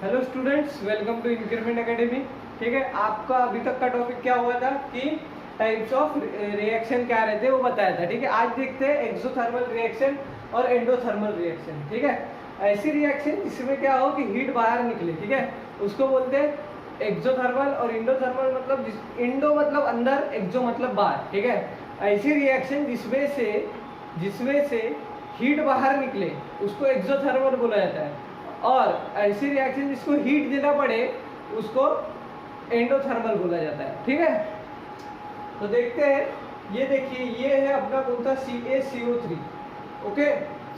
Hello students, welcome to Increment Academy. ठीक है, आपका अभी तक का टॉपिक क्या हुआ था कि टाइप्स ऑफ रिएक्शन क्या रहते हैं वो बताया था। ठीक है, आज देखते हैं एक्सोथर्मल रिएक्शन और एंडोथर्मल रिएक्शन। ठीक है, ऐसी रिएक्शन जिसमें क्या हो कि हीट बाहर निकले, ठीक है, उसको बोलते हैं एक्सोथर्मल। और इंडोथर्मल मतलब इंडो मतलब अंदर, एक्सो मतलब बाहर। ठीक है, ऐसी रिएक्शन जिसमें से हीट बाहर निकले उसको एक्सोथर्मल बोला जाता है। और ऐसी रिएक्शन जिसको हीट देना पड़े उसको एंडोथर्मल बोला जाता है। ठीक है, तो देखते हैं। ये देखिए, ये है अपना कौन सा CaCO3। ओके,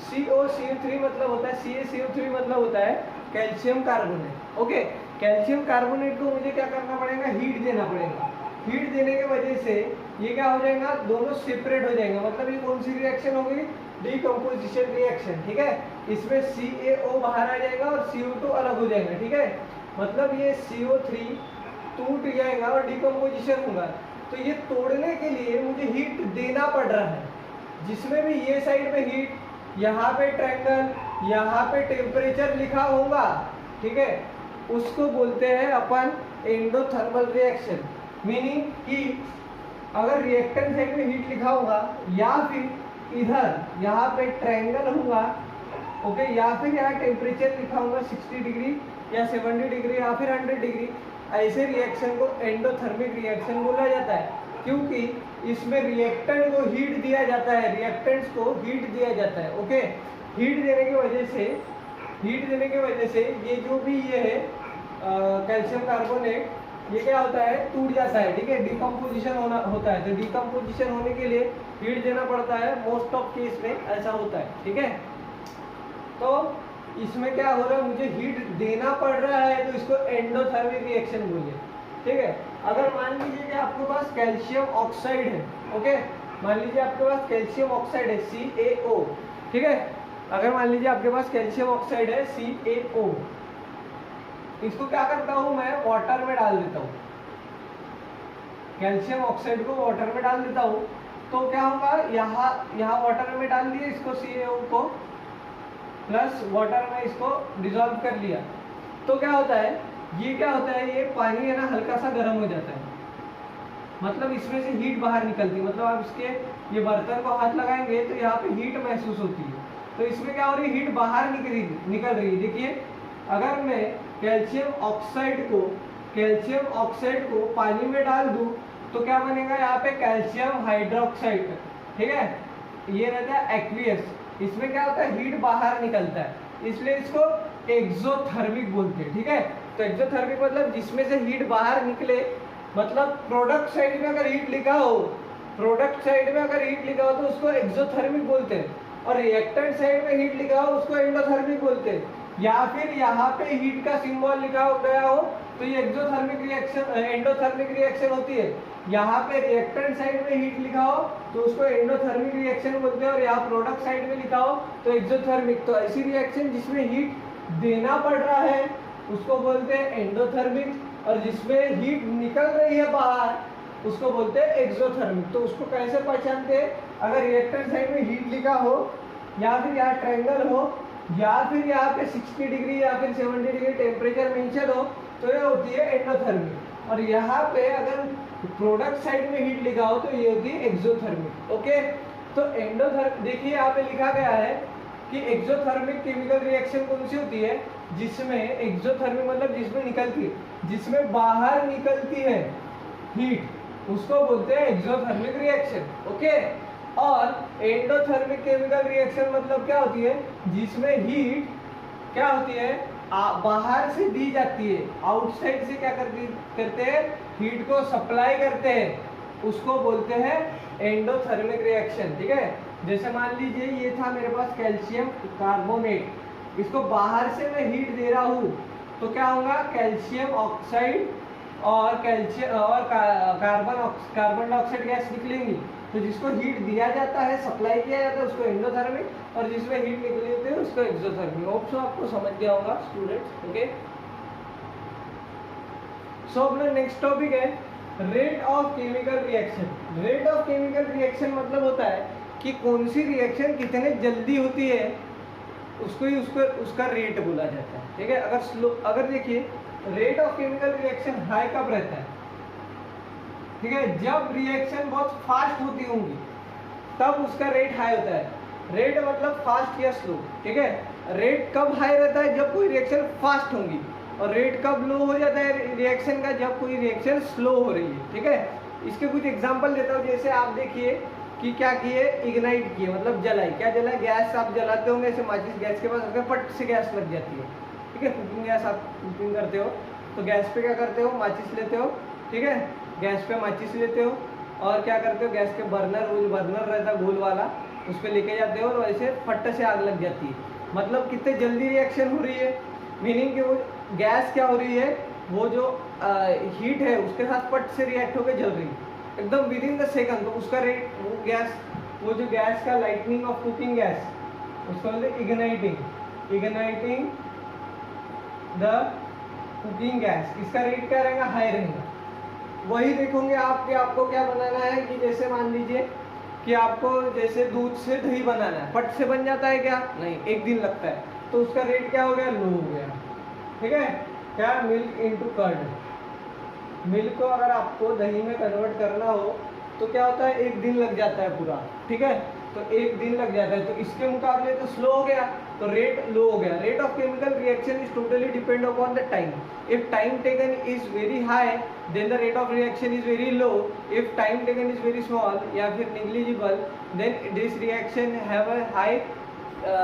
CaCO3 मतलब होता है, CaCO3 मतलब होता है calcium carbonate. Okay, calcium carbonate को मुझे क्या करना पड़ेगा, हीट देना पड़ेगा। हीट देने की वजह से ये क्या हो जाएगा, दोनों सेपरेट हो जाएंगे। मतलब ये कौन सी रिएक्शन होगी, डीकम्पोजिशन रिएक्शन। ठीक है, इसमें CaO बाहर आ जाएगा और CO2 अलग हो जाएगा। ठीक है, मतलब ये CO3 टूट जाएगा और डीकम्पोजिशन होगा। तो ये तोड़ने के लिए मुझे हीट देना पड़ रहा है, जिसमें भी ये साइड पे हीट, यहाँ पे ट्रायंगल, यहाँ पे टेम्परेचर लिखा होगा। ठीक है, उसको बोलते हैं अपन एंडोथर्मल रिएक्शन। मीनिंग कि अगर रिएक्टेंट साइड में हीट लिखा होगा या फिर इधर यहाँ पे ट्रायंगल होगा, ओके, या फिर यहाँ टेम्परेचर लिखा होगा 60 डिग्री या 70 डिग्री या फिर 100 डिग्री, ऐसे रिएक्शन को एंडोथर्मिक रिएक्शन बोला जाता है। क्योंकि इसमें रिएक्टेंट को हीट दिया जाता है, रिएक्टेंट्स को हीट दिया जाता है। ओके, हीट देने की वजह से ये जो भी ये है कैल्शियम कार्बोनेट, ये क्या होता है, टूट जाता है। ठीक है, डिकम्पोजिशन होता है। तो डिकम्पोजिशन होने के लिए हीट देना पड़ता है, मोस्ट ऑफ केस में ऐसा होता है। ठीक है, तो इसमें क्या हो रहा है, मुझे हीट देना पड़ रहा है, तो इसको एंडोथर्मिक रिएक्शन बोलिए। ठीक है, अगर मान लीजिए कि आपके पास कैल्शियम ऑक्साइड है, ओके, मान लीजिए आपके पास कैल्शियम ऑक्साइड है CaO। ठीक है, अगर मान लीजिए आपके पास कैल्शियम ऑक्साइड है CaO, इसको क्या करता हूं मैं, वाटर में डाल देता हूं। कैल्शियम ऑक्साइड को वाटर में डाल देता हूं, तो क्या होगा, यहाँ वाटर में डाल दिया इसको, CaO को, प्लस वाटर में इसको डिसॉल्व कर लिया। तो क्या होता है, ये पानी है ना, हल्का सा गर्म हो जाता है। मतलब इसमें से हीट बाहर निकलती है। मतलब आप इसके ये बर्तन को हाथ लगाएंगे तो यहाँ पे हीट महसूस होती है। तो इसमें क्या हो रही है, हीट बाहर निकल रही है। देखिए, अगर मैं कैल्शियम ऑक्साइड को पानी में डाल दूं तो क्या बनेगा, यहाँ पे कैल्शियम हाइड्रोक्साइड। ठीक है, ये रहता है एक्वियस। इसमें क्या होता है, हीट बाहर निकलता है, इसलिए इसको एक्सोथर्मिक बोलते हैं। ठीक है, तो एक्सोथर्मिक मतलब जिसमें से हीट बाहर निकले। मतलब प्रोडक्ट साइड में अगर हीट लिखा हो तो उसको एक्सोथर्मिक बोलते हैं, और रिएक्टेंट साइड में हीट लिखा हो उसको एंडोथर्मिक बोलते हैं। या फिर यहाँ पे हीट का सिंबल लिखा गया हो तो ये एंडोथर्मिक रिएक्शन होती है। यहाँ पे रिएक्टेंट साइड में हीट लिखा हो तो उसको एंडोथर्मिक रिएक्शन बोलते हैं, और यहाँ प्रोडक्ट साइड में लिखा हो तो एक्सोथर्मिक। तो ऐसी रिएक्शन जिसमें हीट देना पड़ रहा है उसको बोलते हैं एंडोथर्मिक, और जिसमें हीट निकल रही है बाहर उसको बोलते हैं एक्सोथर्मिक। तो उसको कैसे पहचानते हैं, अगर रिएक्टेंट साइड में हीट लिखा हो, या फिर यहाँ ट्रायंगल हो, या फिर यहाँ पे 60 डिग्री या फिर 70 डिग्री टेम्परेचर मेंशन हो, तो ये होती है एंडोथर्मिक। और यहाँ पे अगर प्रोडक्ट साइड में हीट लिखा हो तो ये होती है एक्सोथर्मिक। ओके, तो एंडोथर्मिक देखिए यहाँ पे लिखा गया है कि एक्सोथर्मिक केमिकल रिएक्शन कौन सी होती है, जिसमें एक्सोथर्मिक मतलब जिसमें निकलती है, जिसमें बाहर निकलती है हीट, उसको बोलते हैं एक्सोथर्मिक रिएक्शन। ओके, और एंडोथर्मिक केमिकल रिएक्शन मतलब क्या होती है, जिसमें हीट क्या होती है, बाहर से दी जाती है, आउटसाइड से क्या करते हैं, हीट को सप्लाई करते हैं, उसको बोलते हैं एंडोथर्मिक रिएक्शन। ठीक है, जैसे मान लीजिए ये था मेरे पास कैल्शियम कार्बोनेट, इसको बाहर से मैं हीट दे रहा हूँ तो क्या होगा, कैल्शियम ऑक्साइड और कार्बन डाइऑक्साइड गैस निकलेंगी। तो जिसको हीट दिया जाता है, सप्लाई किया जाता है, उसको एंडोथर्मिक, और जिसमें हीट निकली होती है उसको एक्सोथर्मिक। होप सो आपको समझ गया होगा स्टूडेंट्स। ओके, सो अपना नेक्स्ट टॉपिक है rate of chemical reaction. Rate of chemical reaction मतलब होता है कि कौन सी रिएक्शन कितने जल्दी होती है उसको ही उसका रेट बोला जाता है, ठीक है। अगर स्लो, अगर देखिए rate of chemical reaction high कब रहता है, ठीक है, जब रिएक्शन बहुत फास्ट होती होंगी तब उसका रेट हाई होता है। रेट मतलब फास्ट या स्लो, ठीक है। रेट कब हाई रहता है, जब कोई रिएक्शन फास्ट होंगी, और रेट कब लो हो जाता है रिएक्शन का, जब कोई रिएक्शन स्लो हो रही है, ठीक है। इसके कुछ एग्जांपल देता हूँ। जैसे आप देखिए कि क्या किए, इग्नाइट किए, मतलब जलाई। क्या जलाई, गैस आप जलाते होंगे, ऐसे माचिस गैस के पास अगर फट से गैस लग जाती है, ठीक है। कुकिंग गैस, आप कुकिंग करते हो तो गैस पे क्या करते हो, माचिस लेते हो, ठीक है। गैस पे माचिस लेते हो और क्या करते हो, गैस के बर्नर, वो जो बर्नर रहता है गोल वाला, उस पर लेके जाते हो और वैसे फट से आग लग जाती है। मतलब कितने जल्दी रिएक्शन हो रही है, मीनिंग कि वो गैस क्या हो रही है, वो जो हीट है उसके साथ फट से रिएक्ट होकर जल रही है एकदम विद इन द सेकंड। तो उसका रेट, वो गैस, वो जो गैस का लाइटनिंग ऑफ कुकिंग गैस, उसको बोलते हैं igniting, igniting the cooking gas. इसका रेट क्या रहेगा, हाई रहेगा। वही देखोगे आप कि आपको क्या बनाना है, कि जैसे मान लीजिए कि आपको जैसे दूध से दही बनाना है, फट से बन जाता है क्या, नहीं, एक दिन लगता है। तो उसका रेट क्या हो गया, लो हो गया, ठीक है। क्या, मिल्क इनटू कर्ड, मिल्क को अगर आपको दही में कन्वर्ट करना हो तो क्या होता है, एक दिन लग जाता है पूरा, ठीक है। तो एक दिन लग जाता है, तो इसके मुकाबले तो स्लो हो गया, तो रेट लो हो गया। Rate of chemical reaction is totally depend upon the time. If time taken is very high then the rate of reaction is very low. If time taken is very small या फिर negligible then this reaction have a high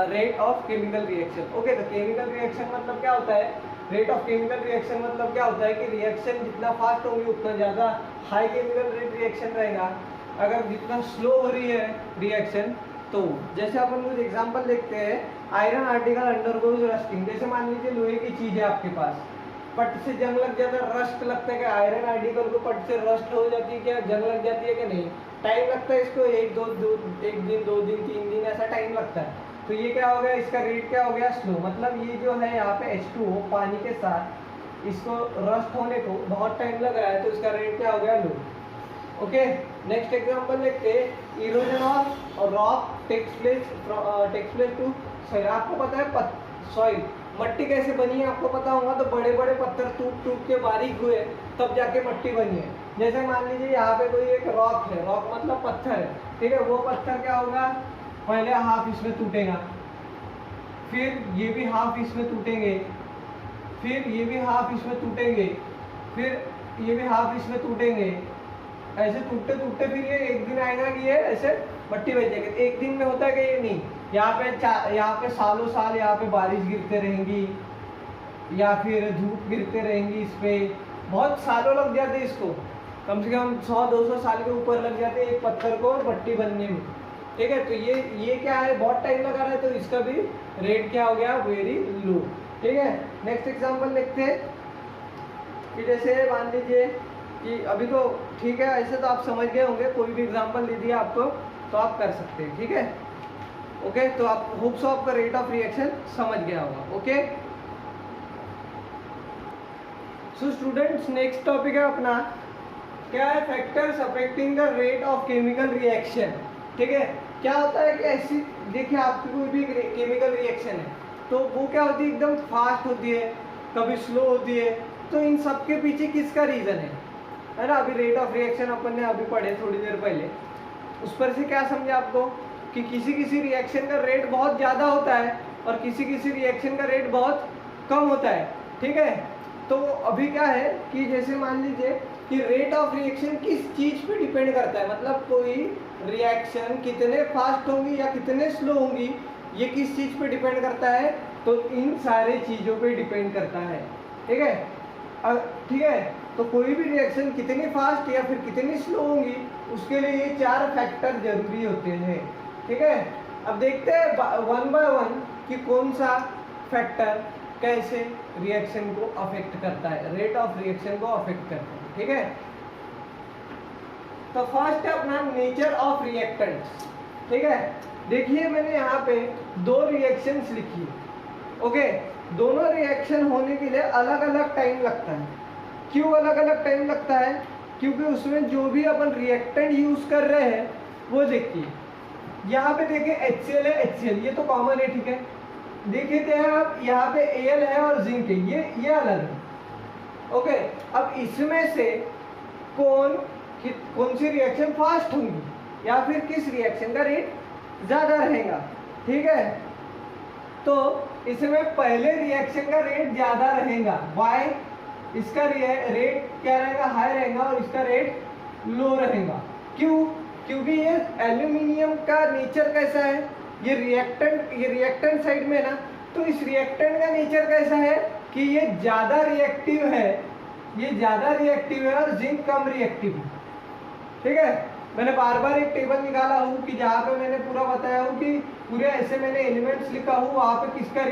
rate of chemical reaction. Okay, तो chemical reaction मतलब क्या होता है, rate of chemical reaction मतलब क्या होता है कि रिएक्शन जितना फास्ट होगी उतना ज़्यादा हाई केमिकल रेट रिएक्शन रहेगा। अगर जितना स्लो हो रही है रिएक्शन, तो जैसे अपन कुछ एग्जांपल देखते हैं, आयरन आर्टिकल अंडरगोज रस्टिंग। जैसे मान लीजिए लोहे की चीज़ है आपके पास, पट से जंग लग जाता है, रस्ट लगता है, कि आयरन आर्टिकल को पट से रस्ट हो जाती है, क्या जंग लग जाती है कि नहीं, टाइम लगता है इसको, एक दिन, 2 दिन, 3 दिन, ऐसा टाइम लगता है। तो ये क्या हो गया, इसका रेट क्या हो गया, स्लो। मतलब ये जो है यहाँ पे H2O पानी के साथ इसको रस्ट होने को बहुत टाइम लग रहा है, तो इसका रेट क्या हो गया, लो। ओके, नेक्स्ट एग्जांपल देखते हैं। Erosion of rock takes place to soil. आपको पता है सॉइल, मट्टी कैसे बनी है आपको पता होगा, तो बड़े बड़े पत्थर टूट के बारीक हुए तब जाके मट्टी बनी है। जैसे मान लीजिए यहाँ पे कोई एक रॉक है, रॉक मतलब पत्थर है, ठीक है। वो पत्थर क्या होगा, पहले हाफ इसमें टूटेगा, फिर ये भी हाफ इसमें टूटेंगे, फिर ये भी हाफ इसमें टूटेंगे, फिर ये भी हाफ इसमें टूटेंगे। ऐसे टूटते टूटते फिर ये एक दिन आएगा कि ये ऐसे मट्टी बन जाएगी। एक दिन में होता है कि ये नहीं, यहाँ पे सालों साल यहाँ पे बारिश गिरते रहेंगी या फिर धूप गिरते रहेंगी, इस पे बहुत सालों लग जाते हैं, इसको कम से कम 100-200 साल के ऊपर लग जाते हैं एक पत्थर को मट्टी बनने में, ठीक है। तो ये क्या है, बहुत टाइम लगा रहा है, तो इसका भी रेट क्या हो गया, वेरी लो, ठीक है। नेक्स्ट एग्जांपल देखते हैं कि जैसे मान लीजिए कि अभी तो ठीक है, ऐसे तो आप समझ गए होंगे, कोई भी एग्जांपल दे दिया आपको तो आप कर सकते हैं, ठीक है। ओके, तो आप होप सो आपका रेट ऑफ रिएक्शन समझ गया होगा। Okay, so students, next topic है अपना, क्या है, factors affecting the rate of chemical reaction, ठीक है। क्या होता है कि ऐसी, देखिए आपकी कोई भी केमिकल रिएक्शन है तो वो क्या होती है, एकदम फास्ट होती है, कभी स्लो होती है। तो इन सब के पीछे किसका रीज़न है ना। अभी रेट ऑफ रिएक्शन अपन ने अभी पढ़े थोड़ी देर पहले, उस पर से क्या समझे आपको कि किसी किसी रिएक्शन का रेट बहुत ज़्यादा होता है और किसी किसी रिएक्शन का रेट बहुत कम होता है, ठीक है। तो अभी क्या है कि जैसे मान लीजिए कि रेट ऑफ रिएक्शन किस चीज़ पे डिपेंड करता है, मतलब कोई रिएक्शन कितने फास्ट होंगी या कितने स्लो होंगी, ये किस चीज़ पे डिपेंड करता है, तो इन सारे चीज़ों पे डिपेंड करता है, ठीक है। ठीक है, तो कोई भी रिएक्शन कितनी फास्ट या फिर कितनी स्लो होंगी, उसके लिए ये 4 फैक्टर जरूरी होते हैं, ठीक है। अब देखते हैं वन बाय वन कि कौन सा फैक्टर कैसे रिएक्शन को अफेक्ट करता है, रेट ऑफ रिएक्शन को अफेक्ट करता है, ठीक है। तो फर्स्ट है अपना नेचर ऑफ रिएक्टेंट्स, ठीक है। देखिए मैंने यहाँ पे 2 रिएक्शंस लिखी है, ओके। दोनों रिएक्शन होने के लिए अलग अलग टाइम लगता है। क्यों अलग अलग टाइम लगता है, क्योंकि उसमें जो भी अपन रिएक्टेंट यूज कर रहे हैं वो देखिए, यहाँ पे देखिए HCl है, HCl ये तो कॉमन है, ठीक है। देखते हैं आप, यहाँ पे एल है और जिंक है, ये अलग है। ओके, अब इसमें से कौन सी रिएक्शन फास्ट होंगी या फिर किस रिएक्शन का रेट ज्यादा रहेगा, ठीक है। तो इसमें पहले रिएक्शन का रेट ज्यादा रहेगा, वाई, इसका रेट क्या रहेगा, हाई रहेगा, और इसका रेट लो रहेगा। क्यों? क्योंकि ये एल्यूमिनियम का नेचर कैसा है, ये रिएक्टेंट साइड में ना, तो इस रिएक्टेंट का नेचर कैसा है कि ये ज्यादा रिएक्टिव है, और जिंक कम रिएक्टिव है, ठीक है। मैंने बार बार एक टेबल निकाला हूँ कि जहाँ पे मैंने पूरा बताया हूँ कि पूरे ऐसे मैंने एलिमेंट्स लिखा हूँ, वहाँ पे किसका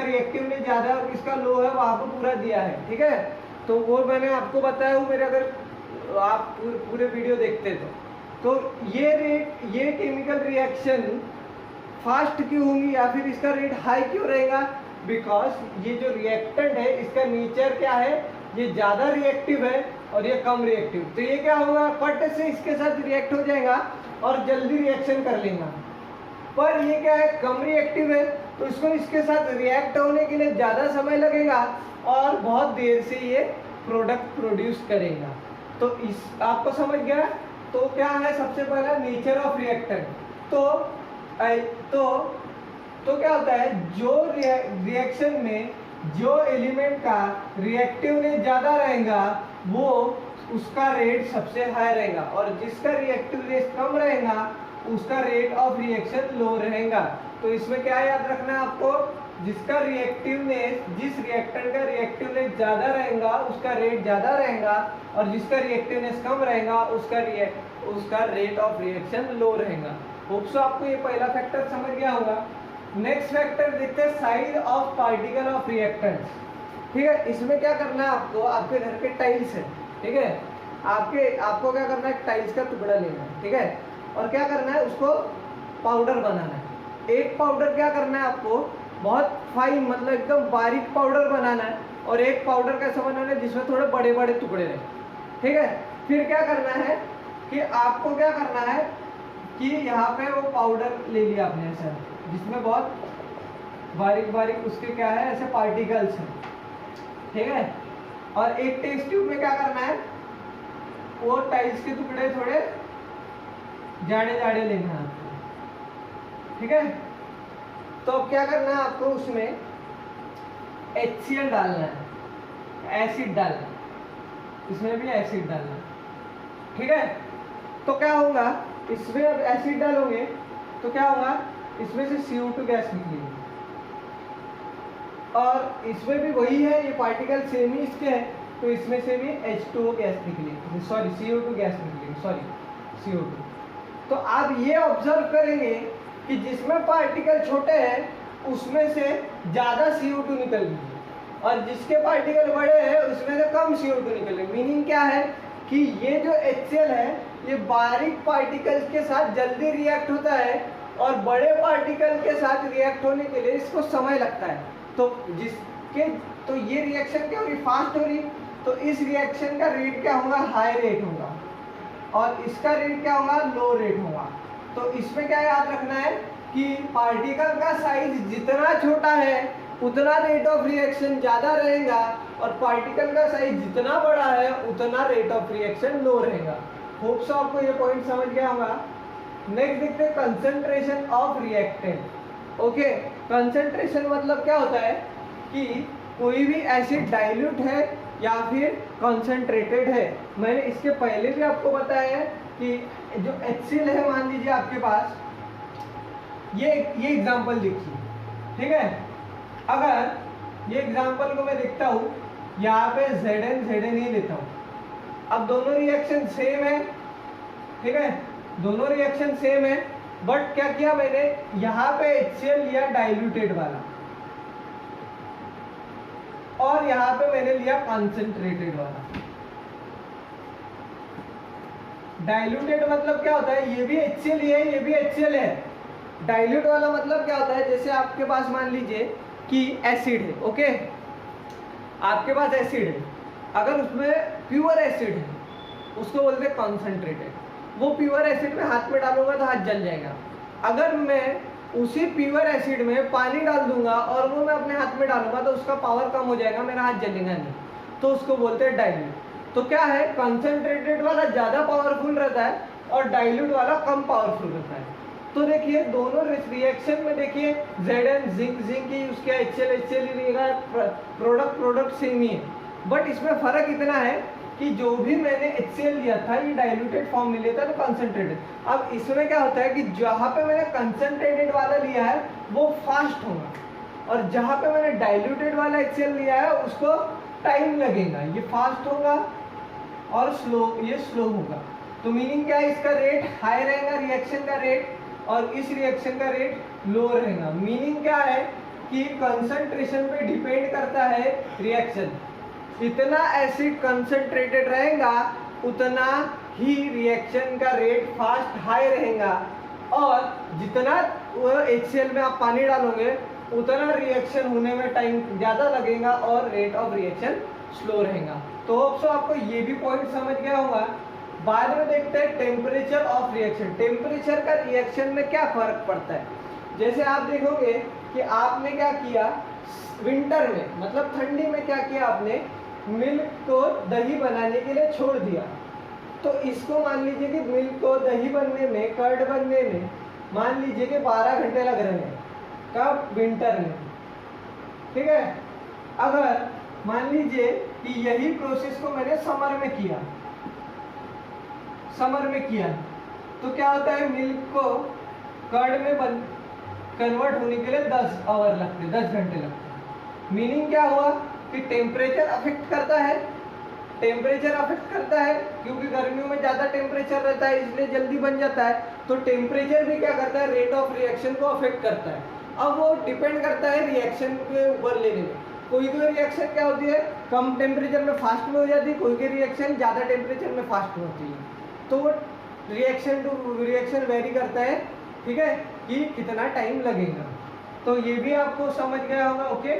रिएक्टिवनेस ज्यादा है और किसका लो है, वहाँ पे पूरा दिया है, ठीक है। तो वो मैंने आपको बताया हूँ, मेरे अगर आप पूरे वीडियो देखते तो ये केमिकल रिएक्शन फास्ट क्यों होंगी या फिर इसका रेट हाई क्यों रहेगा, बिकॉज ये जो रिएक्टेंट है इसका नेचर क्या है, ये ज्यादा रिएक्टिव है और ये कम रिएक्टिव। तो ये क्या होगा, फट से इसके साथ रिएक्ट हो जाएगा और जल्दी रिएक्शन कर लेगा। पर ये क्या है, कम रिएक्टिव है, तो इसको इसके साथ रिएक्ट होने के लिए ज्यादा समय लगेगा और बहुत देर से ये प्रोडक्ट प्रोड्यूस करेगा। तो इस आपको समझ गया। तो क्या है, सबसे पहला नेचर ऑफ रिएक्टेंट। तो क्या होता है, जो रिएक्शन में जो एलिमेंट का रिएक्टिवनेस ज्यादा रहेगा वो उसका रेट सबसे हाई रहेगा, और जिसका रिएक्टिवनेस कम रहेगा उसका रेट ऑफ रिएक्शन लो रहेगा। तो इसमें क्या याद रखना है आपको, जिसका रिएक्टिवनेस, जिस रिएक्टेंट का रिएक्टिवनेस ज्यादा रहेगा उसका रेट ज्यादा रहेगा, और जिसका रिएक्टिवनेस कम रहेगा उसका रेट ऑफ रिएक्शन लो रहेगा। होप सो आपको ये पहला फैक्टर समझ गया होगा। नेक्स्ट फैक्टर देखते हैं, size of particle of reactants, ठीक है। इसमें क्या करना है आपको, आपके घर के टाइल्स है, ठीक है, आपको क्या करना है, टाइल्स का टुकड़ा लेना है, ठीक है, और क्या करना है, उसको पाउडर बनाना है। एक पाउडर क्या करना है आपको, बहुत फाइन, मतलब एकदम बारीक पाउडर बनाना है, और एक पाउडर कैसा बनाना है जिसमें थोड़े बड़े बड़े टुकड़े रहे, ठीक है। फिर क्या करना है कि आपको क्या करना है कि यहाँ पे वो पाउडर ले लिया आपने ऐसा, जिसमें बहुत बारीक बारीक उसके क्या है, ऐसे पार्टिकल्स हैं, ठीक है। और एक टेस्ट ट्यूब में क्या करना है, वो टाइल्स के टुकड़े थोड़े जाड़े जाड़े लेना है आपको, ठीक है। तो अब क्या करना है आपको, उसमें HCl डालना है, एसिड डालना है, इसमें भी एसिड डालना है, ठीक है। तो क्या होगा, इसमें अब एसिड डालोगे तो क्या होगा, इसमें से CO2 गैस निकलेगी, और इसमें भी वही है, ये पार्टिकल सेम ही इसके हैं, तो इसमें से भी H2O गैस निकलेगी, सॉरी CO2 गैस निकलेगी, सॉरी CO2। तो आप ये ऑब्जर्व करेंगे कि जिसमें पार्टिकल छोटे हैं उसमें से ज़्यादा CO2 निकलेगी, और जिसके पार्टिकल बड़े हैं उसमें से कम CO2 निकलेगी। मीनिंग क्या है कि ये जो HCl है ये बारीक पार्टिकल्स के साथ जल्दी रिएक्ट होता है, और बड़े पार्टिकल के साथ रिएक्ट होने के लिए इसको समय लगता है। तो ये रिएक्शन क्या हो रही, फास्ट हो रही, तो इस रिएक्शन का रेट क्या होगा, हाई रेट होगा, और इसका रेट क्या होगा, लो रेट होगा। तो इसमें क्या याद रखना है कि पार्टिकल का साइज जितना छोटा है उतना रेट ऑफ रिएक्शन ज्यादा रहेगा, और पार्टिकल का साइज जितना बड़ा है उतना रेट ऑफ रिएक्शन लो रहेगा। होप सो आपको ये पॉइंट समझ गया होगा। नेक्स्ट देखते हैं concentration of reactant. Okay, concentration मतलब क्या होता है कि कोई भी एसिड डाइल्यूट है या फिर कंसंट्रेटेड है। मैंने इसके पहले भी आपको बताया है कि जो HCl है, मान लीजिए आपके पास ये एग्जांपल देखिए, ठीक है। अगर ये एग्जांपल को मैं देखता हूँ, यहाँ पे Zn ही लेता हूँ। अब दोनों रिएक्शन सेम है, ठीक है, दोनों रिएक्शन सेम है, बट क्या किया मैंने, यहाँ पे HCl लिया डाइल्यूटेड वाला, और यहाँ पे मैंने लिया कंसंट्रेटेड वाला। डाइल्यूटेड मतलब क्या होता है, ये भी HCl ही है, ये भी HCl है। डाइल्यूट वाला मतलब क्या होता है, जैसे आपके पास मान लीजिए कि एसिड है, ओके, आपके पास एसिड है, अगर उसमें प्योर एसिड है उसको बोलते हैं कंसंट्रेटेड। वो प्योर एसिड में हाथ में डालूंगा तो हाथ जल जाएगा। अगर मैं उसी प्योर एसिड में पानी डाल दूंगा और वो मैं अपने हाथ में डालूंगा तो उसका पावर कम हो जाएगा, मेरा हाथ जलेगा नहीं, तो उसको बोलते हैं डाइल्यूट। तो क्या है, कंसंट्रेटेड वाला ज्यादा पावरफुल रहता है और डाइल्यूट वाला कम पावरफुल रहता है। तो देखिए दोनों रिएक्शन में देखिए Zn जिंक ही यूज किया, HCl ही रहेगा, प्रोडक्ट सेम ही है, बट इसमें फर्क इतना है कि जो भी मैंने HCl लिया था ये डाइल्यूटेड फॉर्म में लिया था तो कंसंट्रेटेड। अब इसमें क्या होता है कि जहाँ पे मैंने कंसंट्रेटेड वाला लिया है वो फास्ट होगा और जहाँ पे मैंने डाइल्यूटेड वाला HCl लिया है उसको टाइम लगेगा, ये फास्ट होगा और ये स्लो होगा। तो मीनिंग क्या है, इसका रेट हाई रहेगा रिएक्शन का रेट और इस रिएक्शन का रेट लो रहेगा। मीनिंग क्या है कि कंसंट्रेशन पे डिपेंड करता है रिएक्शन, इतना एसिड कंसंट्रेटेड रहेगा उतना ही रिएक्शन का रेट फास्ट हाई रहेगा और जितना HCl में आप पानी डालोगे उतना रिएक्शन होने में टाइम ज़्यादा लगेगा और रेट ऑफ रिएक्शन स्लो रहेगा। तो होप्सो आपको ये भी पॉइंट समझ गया होगा। बाद में देखते हैं टेम्परेचर ऑफ रिएक्शन। टेम्परेचर का रिएक्शन में क्या फर्क पड़ता है, जैसे आप देखोगे कि आपने क्या किया विंटर में, मतलब ठंडी में क्या किया, आपने मिल्क को दही बनाने के लिए छोड़ दिया। तो इसको मान लीजिए कि मिल्क को दही बनने में, कर्ड बनने में मान लीजिए कि 12 घंटे लग रहे हैं, कब, विंटर में, ठीक है। अगर मान लीजिए कि यही प्रोसेस को मैंने समर में किया तो क्या होता है, मिल्क को कर्ड में कन्वर्ट होने के लिए 10 आवर लगते हैं, 10 घंटे लगते हैं। मीनिंग क्या हुआ कि टेम्परेचर अफेक्ट करता है, क्योंकि गर्मियों में ज़्यादा टेम्परेचर रहता है इसलिए जल्दी बन जाता है। तो टेम्परेचर भी क्या करता है, रेट ऑफ रिएक्शन को अफेक्ट करता है। अब वो डिपेंड करता है रिएक्शन के ऊपर लेने में, कोई रिएक्शन क्या होती है कम टेम्परेचर में फास्ट में हो जाती है, कोई रिएक्शन ज़्यादा टेम्परेचर में फास्ट में होती है। तो वो रिएक्शन टू रिएक्शन वेरी करता है, ठीक है, कि कितना टाइम लगेगा। तो ये भी आपको समझ गया होगा, ओके।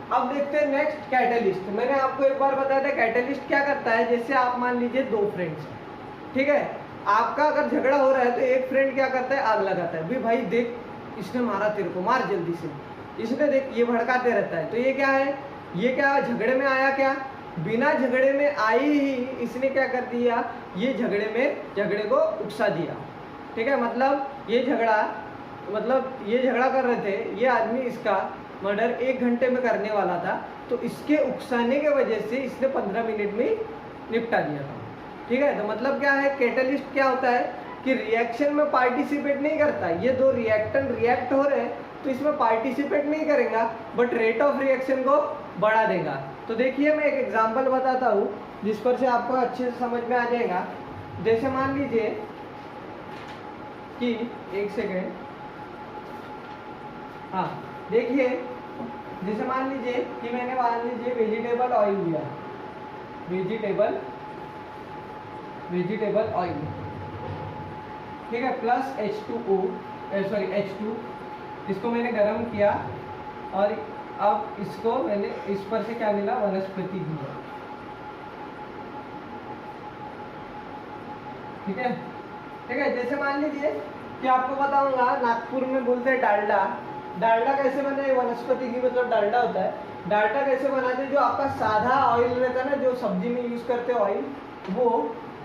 अब देखते हैं नेक्स्ट कैटलिस्ट। मैंने आपको एक बार बताया था कैटलिस्ट क्या करता है, जैसे आप मान लीजिए 2 फ्रेंड्स हैं, ठीक है, आपका अगर झगड़ा हो रहा है तो एक फ्रेंड क्या करता है, आग लगाता है, भाई देख इसने मारा तेरे को, मार जल्दी से, इसने देख, ये भड़काते रहता है। तो ये क्या है, ये क्या झगड़े में आया, क्या बिना झगड़े में आई ही इसने क्या कर दिया, ये झगड़े को उकसा दिया, ठीक है। मतलब ये झगड़ा कर रहे थे, ये आदमी इसका मर्डर 1 घंटे में करने वाला था, तो इसके उकसाने के वजह से इसने 15 मिनट में निपटा दिया था, ठीक है। तो मतलब क्या है, कैटलिस्ट क्या होता है कि रिएक्शन में पार्टिसिपेट नहीं करता, ये 2 रिएक्टेंट रिएक्ट हो रहे हैं तो इसमें पार्टिसिपेट नहीं करेगा बट रेट ऑफ रिएक्शन को बढ़ा देगा। तो देखिए मैं एक एग्जांपल बताता हूँ जिस पर से आपको अच्छे से समझ में आ जाएगा। जैसे मान लीजिए कि एक सेकेंड, हाँ देखिए, जैसे मान लीजिए कि मैंने वेजिटेबल ऑयल लिया, वेजिटेबल ऑयल, ठीक है, प्लस H2, इसको मैंने गर्म किया और अब इसको मैंने इस पर से क्या मिला, वनस्पति घी, ठीक है। जैसे मान लीजिए कि आपको बताऊंगा, नागपुर में बोलते हैं डालडा कैसे बना है, वनस्पति घी मतलब डालडा होता है। डालडा कैसे बनाते हैं, जो आपका साधा ऑयल रहता है ना, जो सब्जी में यूज करते हैं ऑयल, वो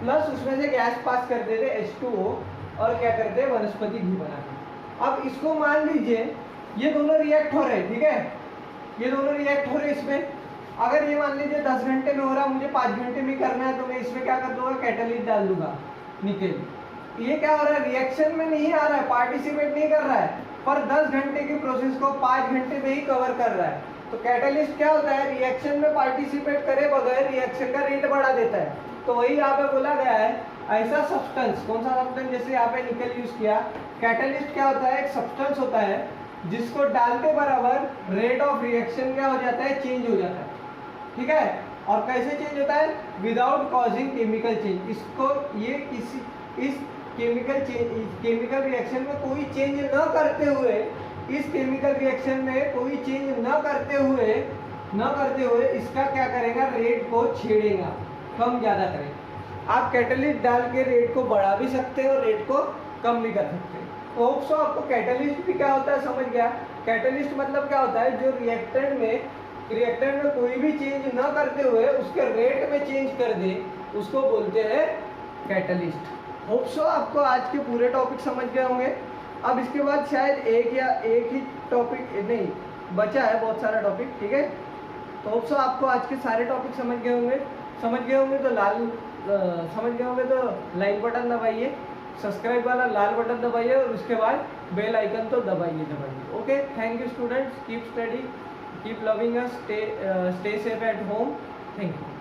प्लस उसमें से गैस पास कर देते H2O और क्या करते हैं, वनस्पति घी बनाते हैं। अब इसको मान लीजिए ये दोनों रिएक्ट हो रहे हैं, ठीक है, ये दोनों रिएक्ट हो रहे हैं। इसमें अगर ये मान लीजिए 10 घंटे में हो रहा है, मुझे 5 घंटे में करना है, तो मैं इसमें क्या कर दूंगा, कैटलिस्ट डाल दूंगा, निकेल। ये क्या हो रहा है, रिएक्शन में नहीं आ रहा है, पार्टिसिपेट नहीं कर रहा है, पर 10 घंटे की प्रोसेस को 5 घंटे में ही कवर कर रहा है। तो कैटलिस्ट क्या होता है, रिएक्शन में पार्टिसिपेट करे बगैर रिएक्शन का रेट बढ़ा देता है। तो वही यहाँ पे बोला गया है, ऐसा सब्सटेंस, कौन सा सब्सटेंस, जैसे यहाँ पे निकल यूज किया, कैटलिस्ट क्या होता है, एक सब्सटेंस होता है जिसको डालते बराबर रेट ऑफ रिएक्शन क्या हो जाता है, चेंज हो जाता है, ठीक है। और कैसे चेंज होता है, विदाउट कॉजिंग केमिकल चेंज। इसको ये इस केमिकल रिएक्शन में कोई चेंज न करते हुए, इस केमिकल रिएक्शन में कोई चेंज न करते हुए इसका क्या करेगा, रेट को छेड़ेगा, कम ज़्यादा करेगा। आप कैटलिस्ट डाल के रेट को बढ़ा भी सकते हैं और रेट को कम भी कर सकते हैं। होप सो आपको कैटलिस्ट भी क्या होता है समझ गया। कैटलिस्ट मतलब क्या होता है, जो रिएक्टेंट में कोई भी चेंज ना करते हुए उसके रेट में चेंज कर दे, उसको बोलते हैं कैटलिस्ट। होप सो आपको आज के पूरे टॉपिक समझ गए होंगे। अब इसके बाद शायद एक ही टॉपिक नहीं बचा है, बहुत सारा टॉपिक, ठीक है। तो होप सो आपको आज के सारे टॉपिक समझ गए होंगे तो लाइक बटन दबाइए, सब्सक्राइब वाला लाल बटन दबाइए और उसके बाद बेल आइकन तो दबाइए। Okay, thank you students, keep study, keep loving us, stay safe at home, thank you.